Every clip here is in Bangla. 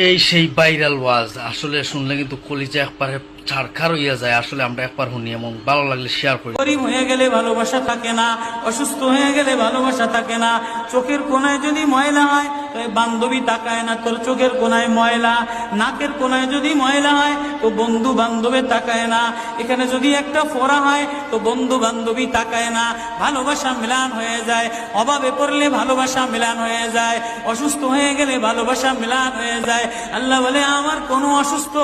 এই সেই ভাইরাল ওয়াজ আসলে শুনলে কিন্তু কলিজা একবারে ছাড়খার হইয়া যায়। আসলে আমরা একবার শুনি এবং ভালো লাগলে শেয়ার করি। গরিব হয়ে গেলে ভালোবাসা থাকে না, অসুস্থ হয়ে গেলে ভালোবাসা থাকে না। চোখের কোনায় যদি ময়লা হয় তো বান্ধবী তাকায় না, তোর চোখের কোনায় ময়লা। নাকের কোনায় যদি ময়লা হয় তো বন্ধু বান্ধবে তাকায় না। এখানে যদি একটা ফোড়া হয় তো বন্ধু বান্ধবী তাকায় না। ভালোবাসা মিলান হয়ে যায়, অভাবে পড়লে ভালোবাসা মিলান হয়ে যায়, অসুস্থ হয়ে গেলে ভালোবাসা মিলান হয়ে যায়। আল্লাহ বলে আমার কোনো অসুস্থ,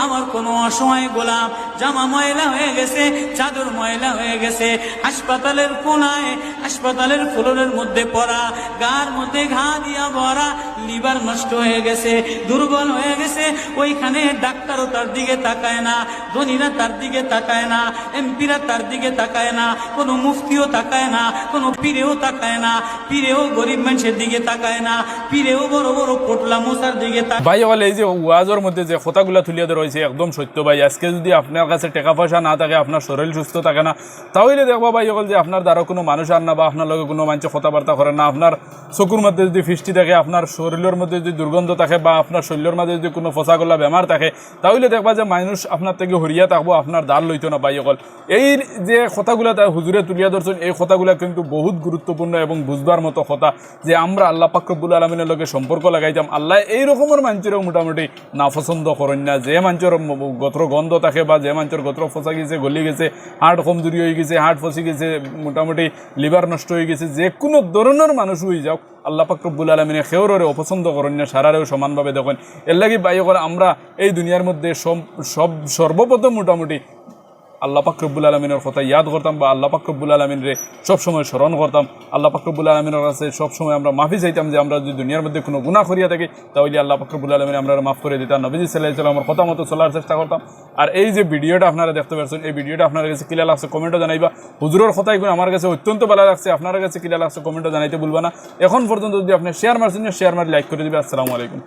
আমার কোনো অসহায় গোলাম জামা ময়লা হয়ে গেছে, চাদর ময়লা হয়ে গেছে, হাসপাতালের কোনায় হাসপাতালের ফ্লোরের মধ্যে পড়া, গার মধ্যে ঘা দিয়া ভরা, লিভার নষ্ট হয়ে গেছে, দুর্বল হয়ে গেছে। ওইখানে ডাক্তারও তার দিকে তাকায় না, ধনীরা তার দিকে তাকায় না, এমপিরা তার দিকে তাকায় না, কোনো মুফতিও তাকায় না, কোনো পীরেও তাকায় না। পীরেও গরিব মানুষের দিকে তাকায় না, পীরেও বড় বড় পোটলা মশার দিকে তাকায়। ভাই বলে এই যে ওয়াজের মধ্যে যে কথাগুলো তুলিয়ে ধরা হয়েছে একদম সত্য ভাই। আজকে যদি আপনার কাছে টাকা পয়সা না থাকে, আপনার শরীর সুস্থ থাকে না, তাহলে দেখবো ভাই বল যে আপনার দ্বারা কোনো মানুষ আর না, বা আপনার লগে কোনো মানুষ কথাবার্তা করে না, আপনার চকুর মধ্যে যদি ফিষ্টি থাকে, আপনার শরীরের মধ্যে যদি দুর্গন্ধ থাকে, বা আপনার শরীরের মধ্যে যদি কোনো ফসাগোলা বেমার থাকে, তাহলে দেখবা যে মানুষ আপনার থেকে হরিয়া থাকবো, আপনার দ্বার লইতো না। ভাই অকল এই যে কথাগুলো তাই হুজুরে তুলিয়া ধরছেন, এই কথাগুলো কিন্তু বহুত গুরুত্বপূর্ণ এবং বুঝবার মতো কথা, যে আমরা আল্লাহ পাক রব্বুল আলামিনের লগে সম্পর্ক লাগাইতাম। আল্লাহ এই রকমের মানুষেরও মোটামুটি না পছন্দ করেন না, যে মানুষের গোত্র গন্ধ থাকে, বা যে মানুষের গোত্র ফসা গেছে, গলি গেছে, হার্ট কমজোরি হয়ে গেছে, হার্ট ফসি গেছে, মোটামুটি লিভার নষ্ট হয়ে গেছে, যে কোনো ধরনের মানুষ হয়ে যাও, আল্লাহ পাক রব্বুল আলামিনে খেউরে অপছন্দ করেন না, সারারেও সমানভাবে দেখেন। এর লাগি ভাই করে আমরা এই দুনিয়ার মধ্যে সর্বপ্রথম মোটামুটি আল্লাহ পাক রব্বুল আলামিনের কথা ইয়াদ করতাম, বা আল্লাহ পাক রব্বুল আলামিনরে সবসময় স্মরণ করতাম। আল্লাহ পাক রব্বুল আলামিনের কাছে সবসময় আমরা মাফি চাইতাম, যে আমরা যদি দুনিয়ার মধ্যে কোনো গুনাহ করিয়া থাকি, তাহলে আল্লাহ পাক রব্বুল আলামিন আমরা মাফ করে দিতাম। নবীজি সাল্লাল্লাহু আলাইহি ওয়াসাল্লামের কথা মতো চলার চেষ্টা করতাম। আর এই যে ভিডিওটা আপনারা দেখতে পাচ্ছেন, এই ভিডিওটা আপনার কাছে ক্লিয়ার লাগছে কমেন্টও জানাইবা। হুজুরের কথাই আমার কাছে অত্যন্ত ভালো লাগছে, আপনার কাছে ক্লিয়ার লাগছে কমেন্টও জানাইতে ভুলবা না। এখন পর্যন্ত যদি আপনি শেয়ার মারছেন, শেয়ার মারি লাইক করে দিবে। আসসালামু আলাইকুম।